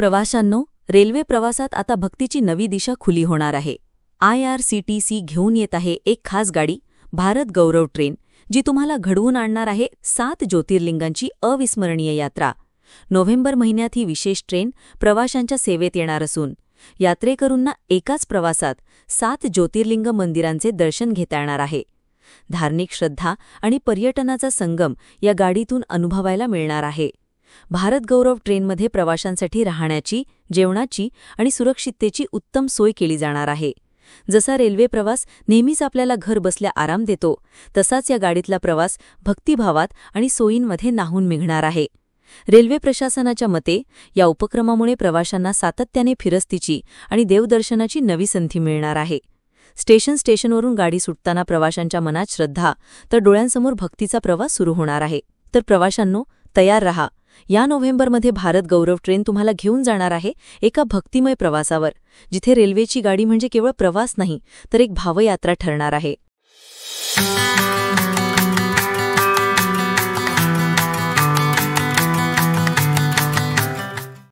प्रवाशांनो, railway प्रवासात आता भक्तीची नवी दिशा खुली होणार आहे. IRCTC घेऊन येत आहे एक खास गाडी, भारत गौरव ट्रेन, जी तुम्हाला घडवून आणणार आहे 7 ज्योतिर्लिंगांची अविस्मरणीय यात्रा. नोव्हेंबर महिन्यात ही विशेष ट्रेन प्रवाशांच्या सेवेत येणार असून यात्रेकरूंना एकाच प्रवासात 7 ज्योतिर्लिंग मंदिरांचे दर्शन घेता येणार आहे. धार्मिक श्रद्धा आणि पर्यटनाचा संगम या गाडीतून अनुभवायला मिळणार आहे. भारत गौरव ट्रेनमध्ये प्रवाशांसाठी राहण्याची, जेवणाची आणि सुरक्षिततेची उत्तम सोय केली जाणार आहे. जसा रेल्वे प्रवास नेहमीच आपल्याला घर बसल्या आराम देतो, तसाच या गाडीतला प्रवास भक्तिभावात आणि सोयींमध्ये न्हाऊन निघणार आहे. रेल्वे प्रशासनाच्या मते या उपक्रमामुळे प्रवाशांना सातत्याने फिरस्तीची आणि देवदर्शनाची नवी संधी मिळणार आहे. स्टेशनवरून गाडी सुटताना प्रवाशांच्या मनात श्रद्धा तर डोळ्यांसमोर भक्तीचा प्रवास सुरू होणार आहे. तर प्रवाशांनो, तयार रहा. या नोव्हेंबरमध्ये भारत गौरव ट्रेन तुम्हाला घेऊन जाणार आहे एका भक्तिमय प्रवासावर, जिथे रेल्वेची गाडी म्हणजे केवळ प्रवास नाही, तर एक भावयात्रा ठरणार आहे.